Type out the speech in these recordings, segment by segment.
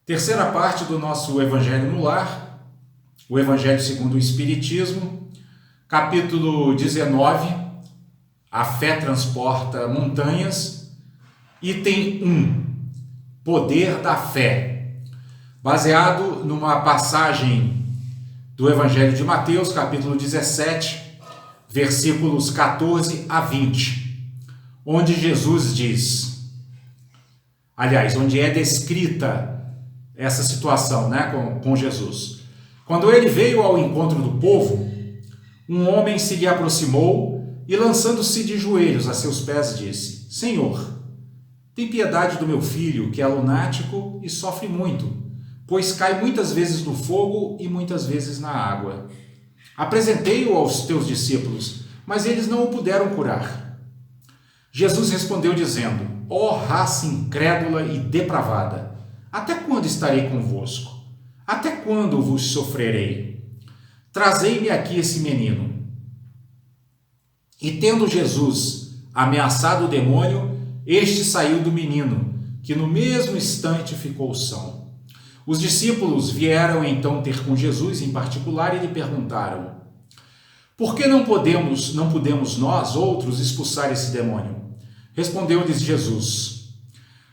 Terceira parte do nosso Evangelho no Lar, o Evangelho segundo o Espiritismo, capítulo 19, a fé transporta montanhas, item 1, poder da fé, baseado numa passagem do Evangelho de Mateus, capítulo 17, versículos 14 a 20, onde Jesus diz, onde é descrita essa situação, com Jesus. Quando ele veio ao encontro do povo, um homem se lhe aproximou e, lançando-se de joelhos a seus pés, disse: Senhor, tem piedade do meu filho, que é lunático e sofre muito, pois cai muitas vezes no fogo e muitas vezes na água. Apresentei-o aos teus discípulos, mas eles não o puderam curar. Jesus respondeu dizendo: Ó raça incrédula e depravada, até quando estarei convosco? Até quando vos sofrerei? Trazei-me aqui esse menino. E tendo Jesus ameaçado o demônio, este saiu do menino, que no mesmo instante ficou são. Os discípulos vieram então ter com Jesus em particular e lhe perguntaram: Por que não podemos nós outros expulsar esse demônio? Respondeu-lhes Jesus: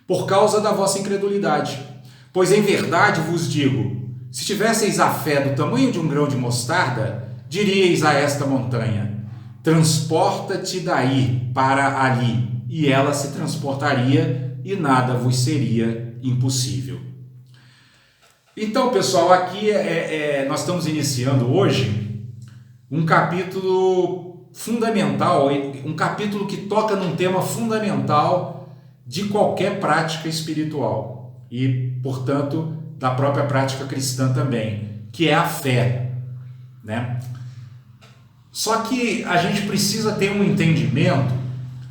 Por causa da vossa incredulidade. Pois em verdade vos digo, se tivesseis a fé do tamanho de um grão de mostarda, diríeis a esta montanha: transporta-te daí para ali, e ela se transportaria, e nada vos seria impossível. Então, pessoal, aqui nós estamos iniciando hoje um capítulo fundamental, um capítulo que toca num tema fundamental de qualquer prática espiritual e, portanto, da própria prática cristã também, que é a fé, Só que a gente precisa ter um entendimento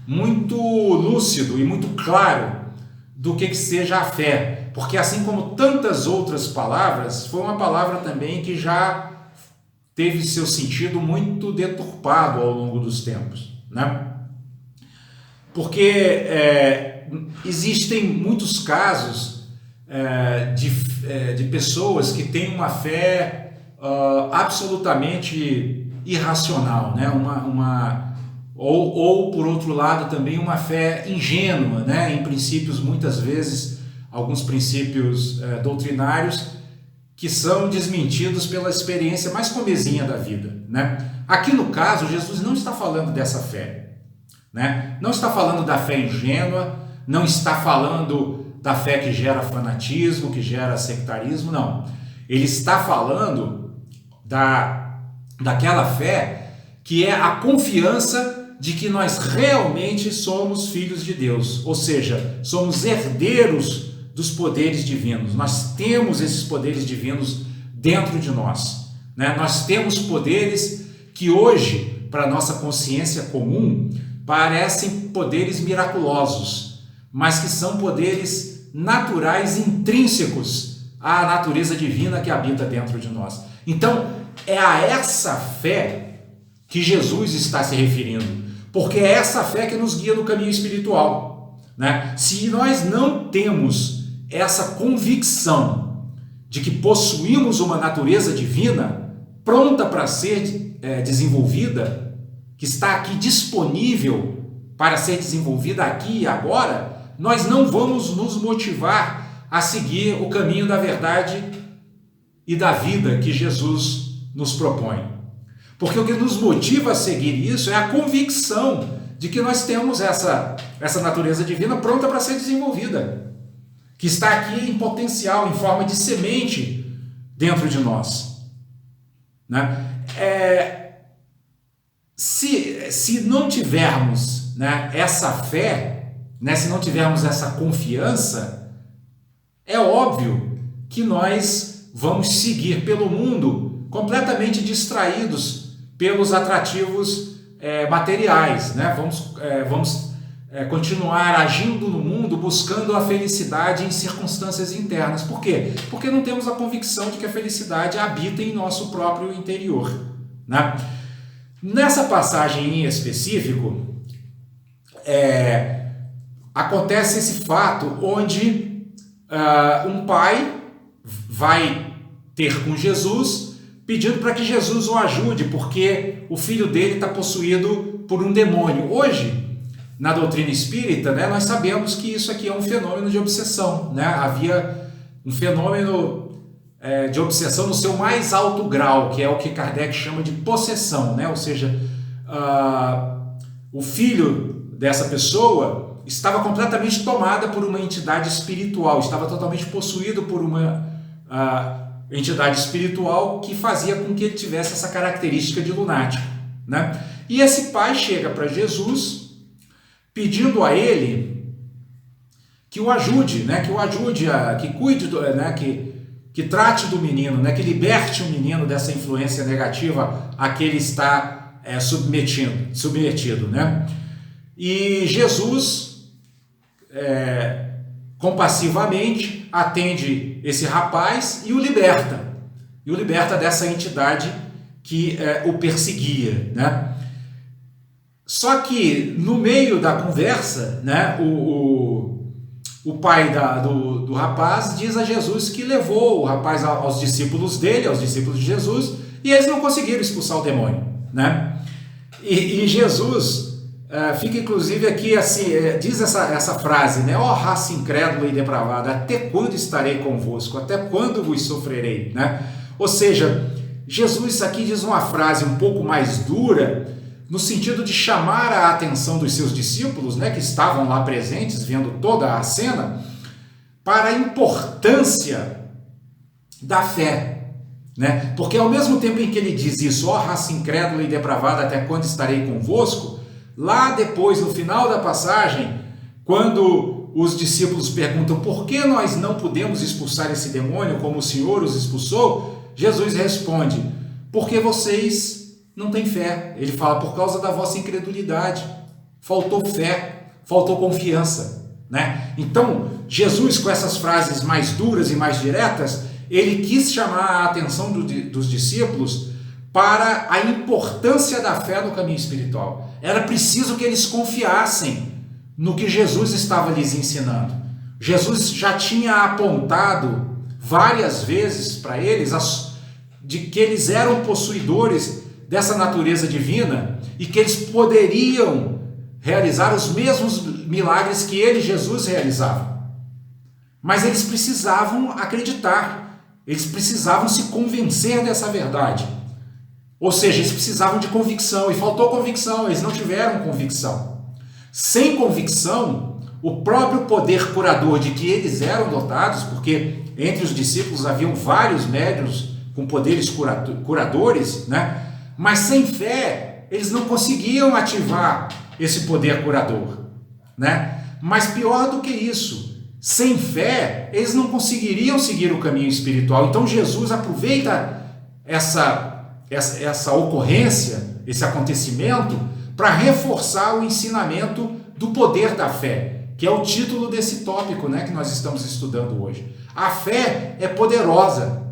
muito lúcido e muito claro do que seja a fé, porque assim como tantas outras palavras, foi uma palavra também que já teve seu sentido muito deturpado ao longo dos tempos, Porque existem muitos casos de pessoas que têm uma fé absolutamente irracional, ou por outro lado também uma fé ingênua, em princípios, muitas vezes, alguns princípios doutrinários que são desmentidos pela experiência mais comezinha da vida, Aqui no caso, Jesus não está falando dessa fé, Não está falando da fé ingênua, não está falando da fé que gera fanatismo, que gera sectarismo, não. Ele está falando daquela fé que é a confiança de que nós realmente somos filhos de Deus, ou seja, somos herdeiros dos poderes divinos. Nós temos esses poderes divinos dentro de nós, Nós temos poderes que hoje, para a nossa consciência comum, parecem poderes miraculosos, mas que são poderes naturais, intrínsecos à natureza divina que habita dentro de nós. Então, é a essa fé que Jesus está se referindo, porque é essa fé que nos guia no caminho espiritual, Se nós não temos essa convicção de que possuímos uma natureza divina pronta para ser desenvolvida, que está aqui disponível para ser desenvolvida aqui e agora, nós não vamos nos motivar a seguir o caminho da verdade e da vida que Jesus nos propõe. Porque o que nos motiva a seguir isso é a convicção de que nós temos essa natureza divina pronta para ser desenvolvida, que está aqui em potencial, em forma de semente dentro de nós. Se não tivermos essa fé, se não tivermos essa confiança, é óbvio que nós vamos seguir pelo mundo completamente distraídos pelos atrativos materiais, Vamos continuar agindo no mundo buscando a felicidade em circunstâncias internas. Por quê? Porque não temos a convicção de que a felicidade habita em nosso próprio interior, Nessa passagem em específico, acontece esse fato onde um pai vai ter com Jesus, pedindo para que Jesus o ajude, porque o filho dele está possuído por um demônio. Hoje, na doutrina espírita, né, nós sabemos que isso aqui é um fenômeno de obsessão, né? Havia um fenômeno de obsessão no seu mais alto grau, que é o que Kardec chama de possessão, né? Ou seja, o filho dessa pessoa estava completamente tomada por uma entidade espiritual, estava totalmente possuído por uma entidade espiritual que fazia com que ele tivesse essa característica de lunático, né? E esse pai chega para Jesus pedindo a ele que o ajude, né? Que cuide, né? Que trate do menino, né? Que liberte o menino dessa influência negativa a que ele está submetido, né? E Jesus, compassivamente, atende esse rapaz e o liberta dessa entidade que o perseguia, né? Só que no meio da conversa, né, o pai do rapaz diz a Jesus que levou o rapaz aos discípulos dele, aos discípulos de Jesus, e eles não conseguiram expulsar o demônio, né? E Jesus fica inclusive aqui assim, diz essa frase, né? Ó raça incrédula e depravada, até quando estarei convosco? Até quando vos sofrerei? Né? Ou seja, Jesus aqui diz uma frase um pouco mais dura, no sentido de chamar a atenção dos seus discípulos, né, que estavam lá presentes, vendo toda a cena, para a importância da fé, né? Porque ao mesmo tempo em que ele diz isso, ó raça incrédula e depravada, até quando estarei convosco, lá depois, no final da passagem, quando os discípulos perguntam por que nós não podemos expulsar esse demônio como o Senhor os expulsou, Jesus responde, porque vocês não têm fé. Ele fala, por causa da vossa incredulidade, faltou fé, faltou confiança, né? Então, Jesus, com essas frases mais duras e mais diretas, ele quis chamar a atenção dos discípulos para a importância da fé no caminho espiritual. Era preciso que eles confiassem no que Jesus estava lhes ensinando. Jesus já tinha apontado várias vezes para eles de que eles eram possuidores dessa natureza divina e que eles poderiam realizar os mesmos milagres que ele, Jesus, realizava. Mas eles precisavam acreditar, eles precisavam se convencer dessa verdade. Ou seja, eles precisavam de convicção, e faltou convicção, eles não tiveram convicção. Sem convicção, o próprio poder curador de que eles eram dotados, porque entre os discípulos haviam vários médiuns com poderes curadores, né? Mas sem fé, eles não conseguiam ativar esse poder curador, né? Mas pior do que isso, sem fé, eles não conseguiriam seguir o caminho espiritual. Então Jesus aproveita essa ocorrência, esse acontecimento, para reforçar o ensinamento do poder da fé, que é o título desse tópico, né, que nós estamos estudando hoje. A fé é poderosa.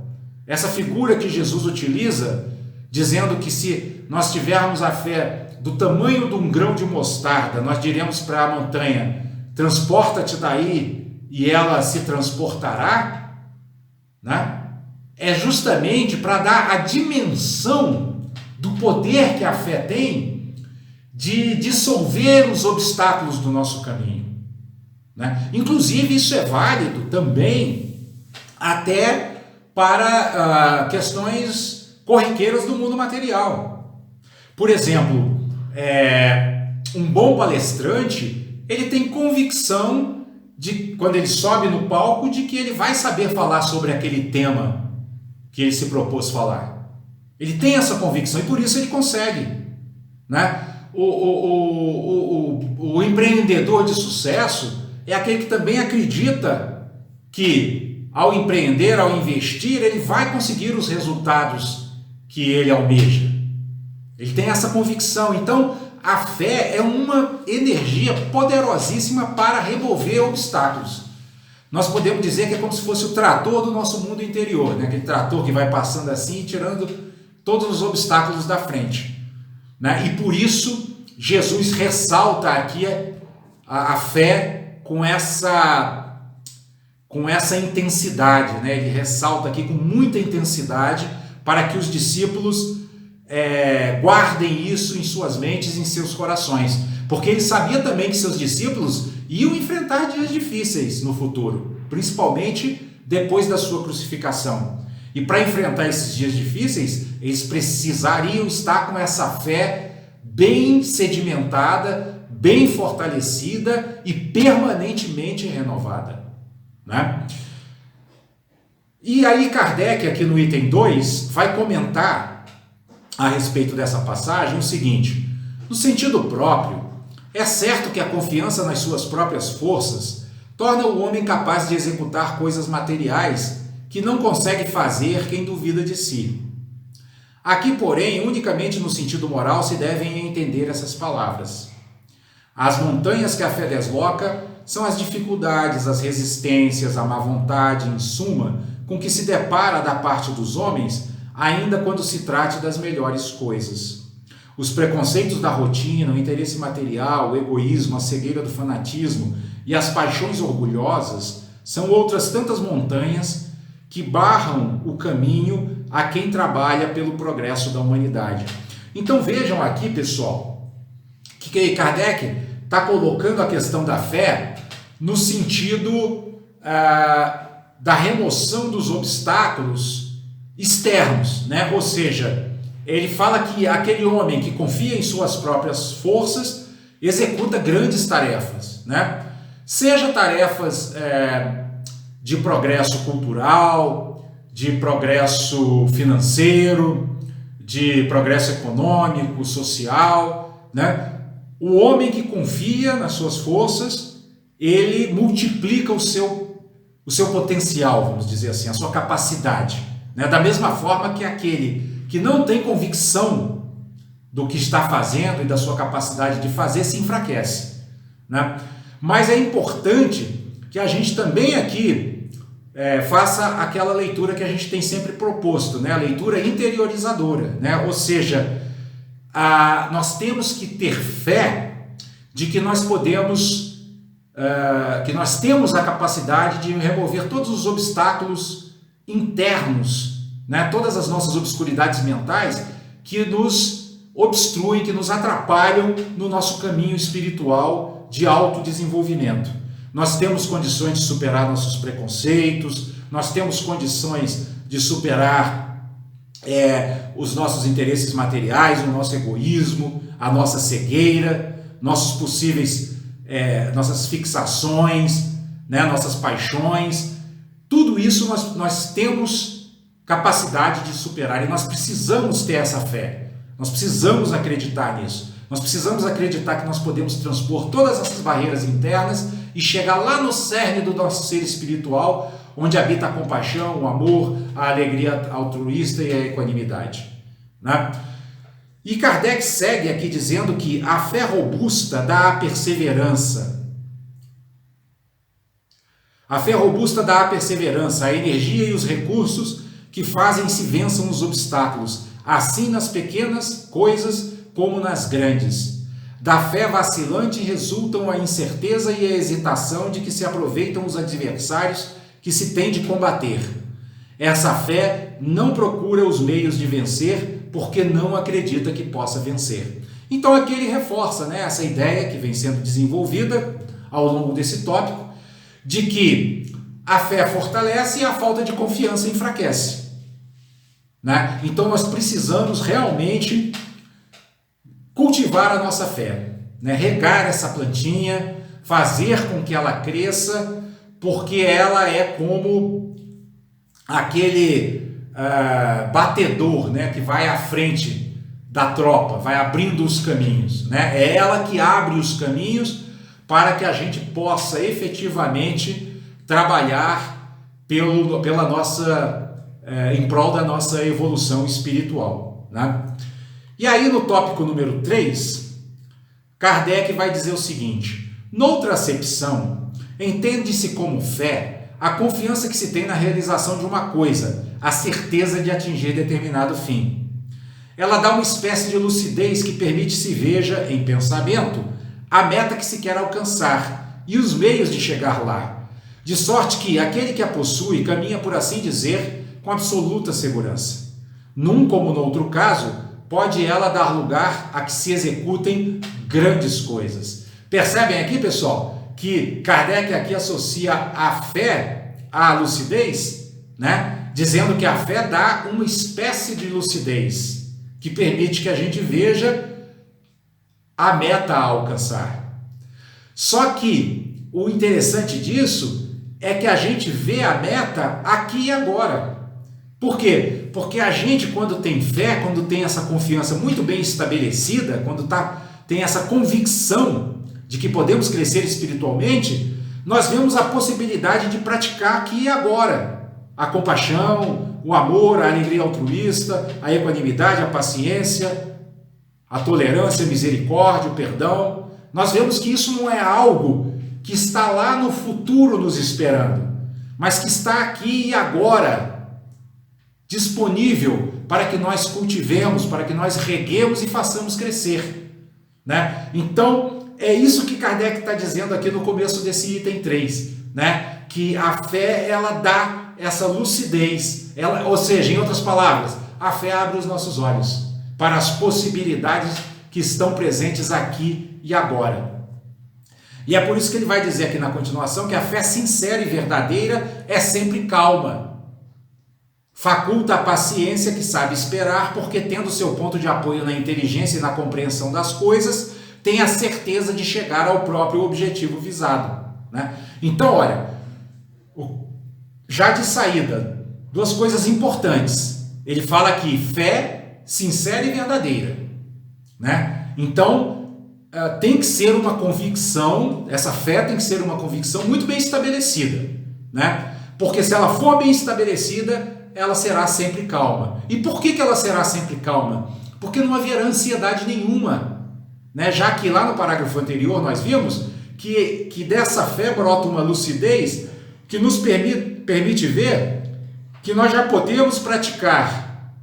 Essa figura que Jesus utiliza, dizendo que se nós tivermos a fé do tamanho de um grão de mostarda, nós diremos para a montanha, transporta-te daí e ela se transportará, né? É justamente para dar a dimensão do poder que a fé tem de dissolver os obstáculos do nosso caminho, né? Inclusive isso é válido também até para questões corriqueiras do mundo material. Por exemplo, um bom palestrante, ele tem convicção de, quando ele sobe no palco, de que ele vai saber falar sobre aquele tema que ele se propôs falar. Ele tem essa convicção e por isso ele consegue, né? O empreendedor de sucesso é aquele que também acredita que ao empreender, ao investir, ele vai conseguir os resultados que ele almeja. Ele tem essa convicção. Então, a fé é uma energia poderosíssima para remover obstáculos. Nós podemos dizer que é como se fosse o trator do nosso mundo interior, né? Aquele trator que vai passando assim e tirando todos os obstáculos da frente, né? E por isso Jesus ressalta aqui a fé com com essa intensidade, né? Ele ressalta aqui com muita intensidade para que os discípulos guardem isso em suas mentes, em seus corações, porque ele sabia também que seus discípulos iam enfrentar dias difíceis no futuro, principalmente depois da sua crucificação. E para enfrentar esses dias difíceis, eles precisariam estar com essa fé bem sedimentada, bem fortalecida e permanentemente renovada, né? E aí Kardec, aqui no item 2, vai comentar a respeito dessa passagem o seguinte: no sentido próprio, é certo que a confiança nas suas próprias forças torna o homem capaz de executar coisas materiais que não consegue fazer quem duvida de si. Aqui, porém, unicamente no sentido moral se devem entender essas palavras. As montanhas que a fé desloca são as dificuldades, as resistências, a má vontade, em suma, com que se depara da parte dos homens, ainda quando se trate das melhores coisas. Os preconceitos da rotina, o interesse material, o egoísmo, a cegueira do fanatismo e as paixões orgulhosas são outras tantas montanhas que barram o caminho a quem trabalha pelo progresso da humanidade. Então vejam aqui, pessoal, que Kardec está colocando a questão da fé no sentido da remoção dos obstáculos externos, né? Ou seja, ele fala que aquele homem que confia em suas próprias forças executa grandes tarefas, né? Seja tarefas de progresso cultural, de progresso financeiro, de progresso econômico, social, né? O homem que confia nas suas forças, ele multiplica o seu potencial, vamos dizer assim, a sua capacidade, né? Da mesma forma que aquele que não tem convicção do que está fazendo e da sua capacidade de fazer se enfraquece, né? Mas é importante que a gente também aqui faça aquela leitura que a gente tem sempre proposto, né? A leitura interiorizadora, né? Ou seja, nós temos que ter fé de que nós podemos, que nós temos a capacidade de remover todos os obstáculos internos, né? Todas as nossas obscuridades mentais que nos obstruem, que nos atrapalham no nosso caminho espiritual de autodesenvolvimento. Nós temos condições de superar nossos preconceitos, nós temos condições de superar os nossos interesses materiais, o nosso egoísmo, a nossa cegueira, nossos possíveis, nossas fixações, né, nossas paixões. Tudo isso nós temos capacidade de superar e nós precisamos ter essa fé. Nós precisamos acreditar nisso. Nós precisamos acreditar que nós podemos transpor todas essas barreiras internas e chegar lá no cerne do nosso ser espiritual, onde habita a compaixão, o amor, a alegria altruísta e a equanimidade, né? E Kardec segue aqui dizendo que a fé robusta dá a perseverança. A fé robusta dá a perseverança, a energia e os recursos que fazem se vençam os obstáculos, assim nas pequenas coisas como nas grandes. Da fé vacilante resultam a incerteza e a hesitação de que se aproveitam os adversários que se tem de combater. Essa fé não procura os meios de vencer porque não acredita que possa vencer. Então aqui ele reforça, né, essa ideia que vem sendo desenvolvida ao longo desse tópico, de que a fé fortalece e a falta de confiança enfraquece, né? Então nós precisamos realmente cultivar a nossa fé, né? Regar essa plantinha, fazer com que ela cresça, porque ela é como aquele batedor, né, que vai à frente da tropa, vai abrindo os caminhos, né? É ela que abre os caminhos para que a gente possa efetivamente trabalhar pela nossa, em prol da nossa evolução espiritual, né? E aí no tópico número 3, Kardec vai dizer o seguinte: noutra acepção, entende-se como fé a confiança que se tem na realização de uma coisa, a certeza de atingir determinado fim. Ela dá uma espécie de lucidez que permite se veja, em pensamento, a meta que se quer alcançar e os meios de chegar lá. de sorte que aquele que a possui caminha, por assim dizer, com absoluta segurança. Num como no outro caso, pode ela dar lugar a que se executem grandes coisas. Percebem aqui, pessoal, que Kardec aqui associa a fé à lucidez, né? Dizendo que a fé dá uma espécie de lucidez que permite que a gente veja a meta a alcançar. Só que o interessante disso é que a gente vê a meta aqui e agora. Por quê? Porque a gente, quando tem fé, quando tem essa confiança muito bem estabelecida, quando tem essa convicção de que podemos crescer espiritualmente, nós vemos a possibilidade de praticar aqui e agora a compaixão, o amor, a alegria altruísta, a equanimidade, a paciência, a tolerância, a misericórdia, o perdão. Nós vemos que isso não é algo que está lá no futuro nos esperando, mas que está aqui e agora, disponível para que nós cultivemos, para que nós reguemos e façamos crescer, né? Então, é isso que Kardec está dizendo aqui no começo desse item 3, né? Que a fé, ela dá essa lucidez, ou seja, em outras palavras, a fé abre os nossos olhos para as possibilidades que estão presentes aqui e agora. E é por isso que ele vai dizer aqui na continuação que a fé sincera e verdadeira é sempre calma. Faculta a paciência que sabe esperar, porque tendo seu ponto de apoio na inteligência e na compreensão das coisas, tem a certeza de chegar ao próprio objetivo visado, né? Então, olha, já de saída, duas coisas importantes. Ele fala aqui, fé sincera e verdadeira, né? Então, tem que ser uma convicção, essa fé tem que ser uma convicção muito bem estabelecida, né? Porque se ela for bem estabelecida, ela será sempre calma. E por que ela será sempre calma? Porque não haverá ansiedade nenhuma, né? Já que lá no parágrafo anterior nós vimos que dessa fé brota uma lucidez que nos permite ver que nós já podemos praticar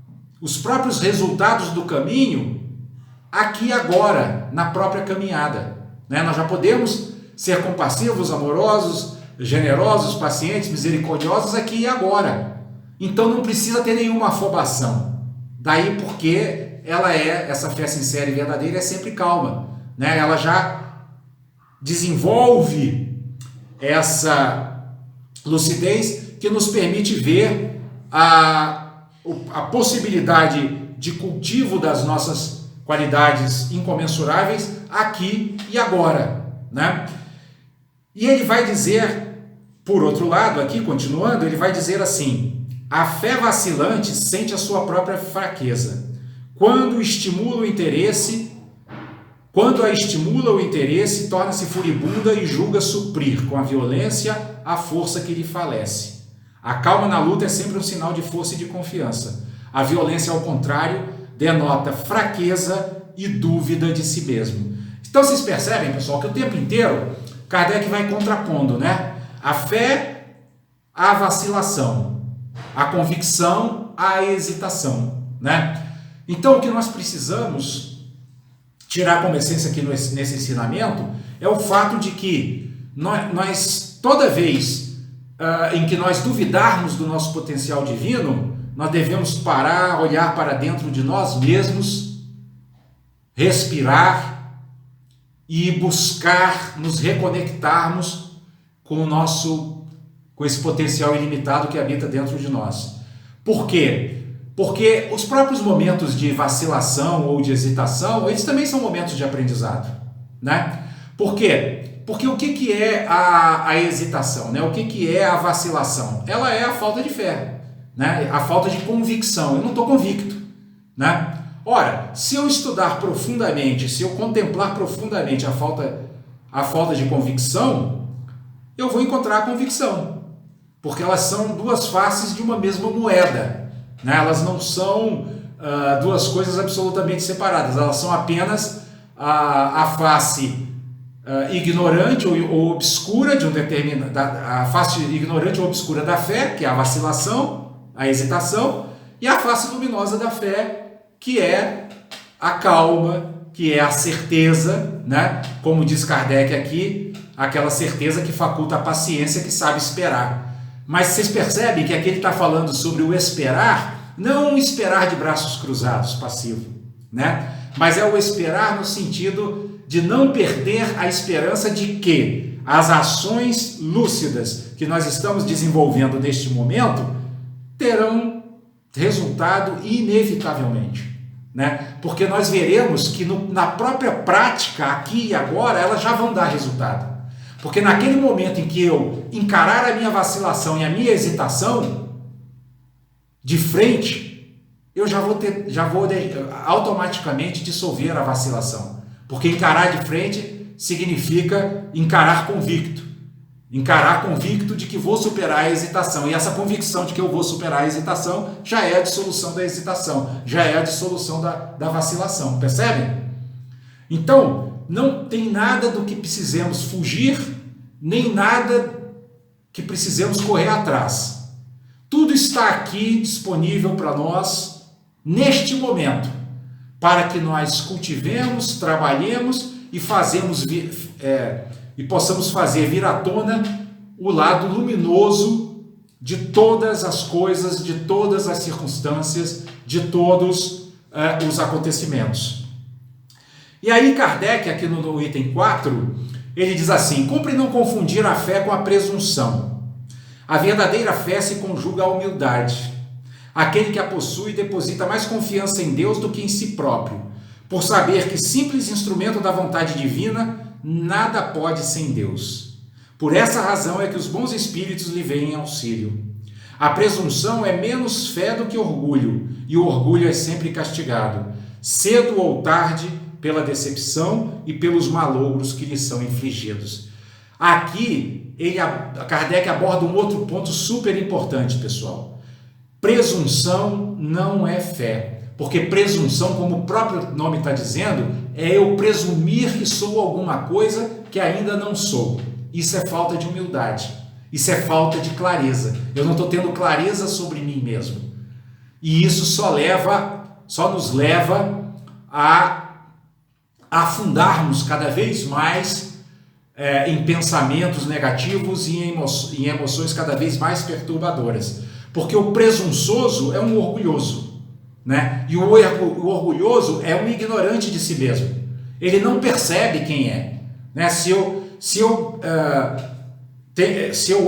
os próprios resultados do caminho aqui e agora, na própria caminhada, né? Nós já podemos ser compassivos, amorosos, generosos, pacientes, misericordiosos aqui e agora. Então não precisa ter nenhuma afobação. Daí porque essa fé sincera e verdadeira é sempre calma, né? Ela já desenvolve essa lucidez que nos permite ver a possibilidade de cultivo das nossas qualidades incomensuráveis aqui e agora, né? E ele vai dizer, por outro lado, aqui continuando, ele vai dizer assim: a fé vacilante sente a sua própria fraqueza. Quando a estimula o interesse, torna-se furibunda e julga suprir com a violência a força que lhe falece. A calma na luta é sempre um sinal de força e de confiança. A violência, ao contrário, denota fraqueza e dúvida de si mesmo. Então vocês percebem, pessoal, que o tempo inteiro Kardec vai contrapondo, né? A fé à vacilação, a convicção à hesitação, né? Então o que nós precisamos tirar como essência aqui nesse ensinamento é o fato de que nós toda vez em que nós duvidarmos do nosso potencial divino, nós devemos parar, olhar para dentro de nós mesmos, respirar e buscar nos reconectarmos com esse potencial ilimitado que habita dentro de nós. Por quê? Porque os próprios momentos de vacilação ou de hesitação, eles também são momentos de aprendizado, né? Por quê? Porque o que é a hesitação, né? O que é a vacilação? Ela é a falta de fé, né? A falta de convicção. Eu não estou convicto, né? Ora, se eu estudar profundamente, se eu contemplar profundamente a falta de convicção, eu vou encontrar a convicção, porque elas são duas faces de uma mesma moeda, né? Elas não são duas coisas absolutamente separadas, elas são apenas a face ignorante ou obscura de a face ignorante ou obscura da fé, que é a vacilação, a hesitação, e a face luminosa da fé, que é a calma, que é a certeza, né? Como diz Kardec aqui, aquela certeza que faculta a paciência que sabe esperar. Mas vocês percebem que aqui ele está falando sobre o esperar, não um esperar de braços cruzados, passivo, né? Mas é o esperar no sentido de não perder a esperança de que as ações lúcidas que nós estamos desenvolvendo neste momento terão resultado inevitavelmente, né? Porque nós veremos que na própria prática, aqui e agora, elas já vão dar resultado. Porque naquele momento em que eu encarar a minha vacilação e a minha hesitação de frente, eu já vou automaticamente dissolver a vacilação. Porque encarar de frente significa encarar convicto. Encarar convicto de que vou superar a hesitação. E essa convicção de que eu vou superar a hesitação já é a dissolução da hesitação, já é a dissolução da vacilação. Percebem? Então, não tem nada do que precisemos fugir, nem nada que precisemos correr atrás. Tudo está aqui disponível para nós neste momento, para que nós cultivemos, trabalhemos e possamos fazer vir à tona o lado luminoso de todas as coisas, de todas as circunstâncias, de todos os acontecimentos. E aí Kardec, aqui no item 4, ele diz assim: cumpre não confundir a fé com a presunção. A verdadeira fé se conjuga à humildade. Aquele que a possui deposita mais confiança em Deus do que em si próprio, por saber que simples instrumento da vontade divina nada pode sem Deus. Por essa razão é que os bons espíritos lhe vêm em auxílio. A presunção é menos fé do que orgulho, e o orgulho é sempre castigado, cedo ou tarde, pela decepção e pelos malogros que lhe são infligidos. Aqui, Kardec aborda um outro ponto super importante, pessoal. Presunção não é fé, porque presunção, como o próprio nome está dizendo, é eu presumir que sou alguma coisa que ainda não sou. Isso é falta de humildade, isso é falta de clareza. Eu não estou tendo clareza sobre mim mesmo. E isso só nos leva a afundarmos cada vez mais em pensamentos negativos e em emoções cada vez mais perturbadoras. Porque o presunçoso é um orgulhoso, né? E o orgulhoso é um ignorante de si mesmo. Ele não percebe quem é, né? Se eu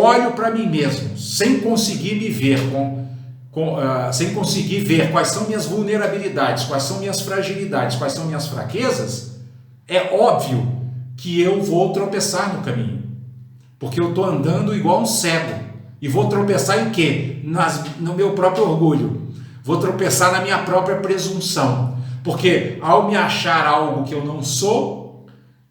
olho para mim mesmo sem conseguir me ver sem conseguir ver quais são minhas vulnerabilidades, quais são minhas fragilidades, quais são minhas fraquezas, é óbvio que eu vou tropeçar no caminho, porque eu estou andando igual um cego. E vou tropeçar em quê? No meu próprio orgulho. Vou tropeçar na minha própria presunção, porque ao me achar algo que eu não sou,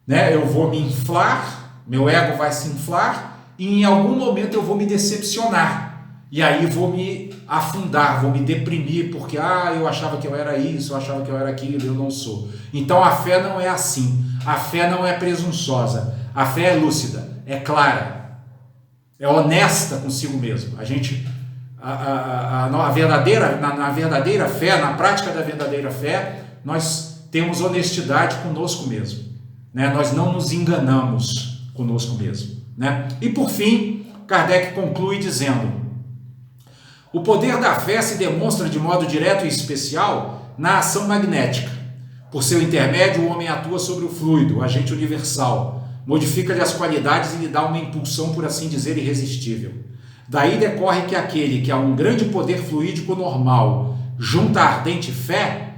né, eu vou me inflar, meu ego vai se inflar, e em algum momento eu vou me decepcionar. E aí vou me afundar, vou me deprimir, porque eu achava que eu era isso, eu achava que eu era aquilo, eu não sou. Então a fé não é assim, a fé não é presunçosa, a fé é lúcida, é clara, é honesta consigo mesmo. Na verdadeira fé, na prática da verdadeira fé, nós temos honestidade conosco mesmo, né? Nós não nos enganamos conosco mesmo, né? E por fim, Kardec conclui dizendo: o poder da fé se demonstra de modo direto e especial na ação magnética. Por seu intermédio, o homem atua sobre o fluido, o agente universal, modifica-lhe as qualidades e lhe dá uma impulsão, por assim dizer, irresistível. Daí decorre que aquele que há um grande poder fluídico normal, junta a ardente fé,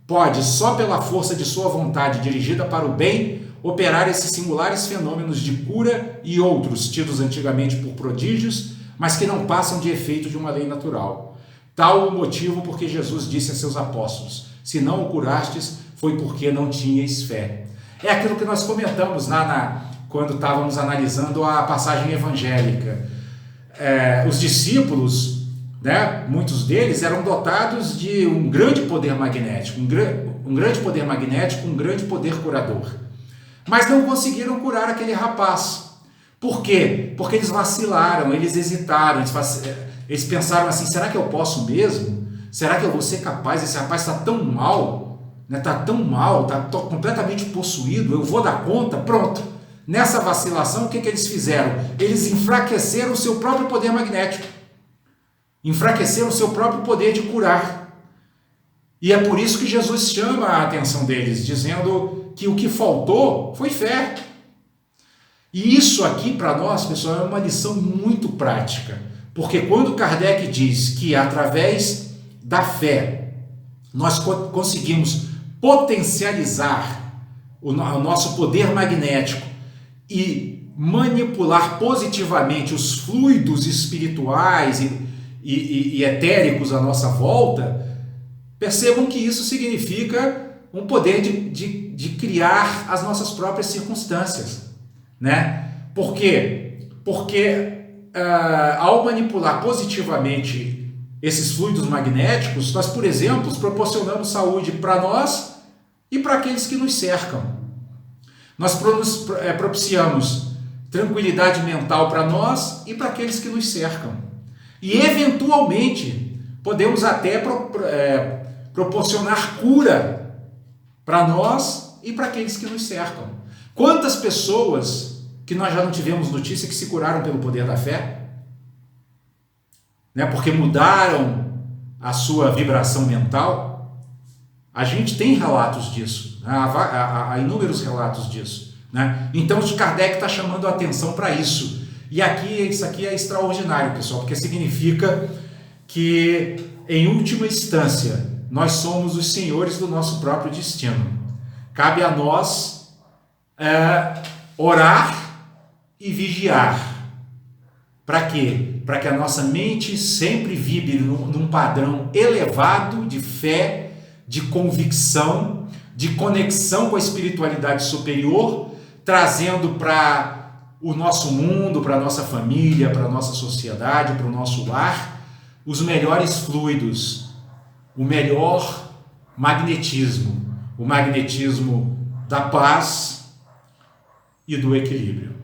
pode, só pela força de sua vontade dirigida para o bem, operar esses singulares fenômenos de cura e outros, tidos antigamente por prodígios, mas que não passam de efeito de uma lei natural. Tal o motivo porque Jesus disse a seus apóstolos: se não o curastes, foi porque não tinhais fé. É aquilo que nós comentamos quando estávamos analisando a passagem evangélica. Os discípulos, né, muitos deles eram dotados de um grande poder magnético, um grande poder magnético, um grande poder curador. Mas não conseguiram curar aquele rapaz. Por quê? Porque eles vacilaram, eles hesitaram, eles pensaram assim: será que eu posso mesmo? Será que eu vou ser capaz? Esse rapaz está tão mal, né? Está tão mal, está completamente possuído, eu vou dar conta? Pronto. nessa vacilação, o que eles fizeram? Eles enfraqueceram o seu próprio poder magnético, enfraqueceram o seu próprio poder de curar. E é por isso que Jesus chama a atenção deles, dizendo que o que faltou foi fé. E isso aqui para nós, pessoal, é uma lição muito prática, porque quando Kardec diz que através da fé nós conseguimos potencializar o nosso poder magnético e manipular positivamente os fluidos espirituais e etéricos à nossa volta, percebam que isso significa um poder de criar as nossas próprias circunstâncias, né? Por quê? Porque ao manipular positivamente esses fluidos magnéticos, nós, por exemplo, proporcionamos saúde para nós e para aqueles que nos cercam. Nós propiciamos tranquilidade mental para nós e para aqueles que nos cercam. E, eventualmente, podemos até proporcionar cura para nós e para aqueles que nos cercam. Quantas pessoas que nós já não tivemos notícia que se curaram pelo poder da fé? Né? Porque mudaram a sua vibração mental. A gente tem relatos disso, né? Há inúmeros relatos disso, né? Então Kardec está chamando a atenção para isso. E isso aqui é extraordinário, pessoal, porque significa que, em última instância, nós somos os senhores do nosso próprio destino. Cabe a nós orar e vigiar. Para quê? Para que a nossa mente sempre vibre num padrão elevado de fé, de convicção, de conexão com a espiritualidade superior, trazendo para o nosso mundo, para a nossa família, para a nossa sociedade, para o nosso lar, os melhores fluidos, o melhor magnetismo, o magnetismo da paz e do equilíbrio.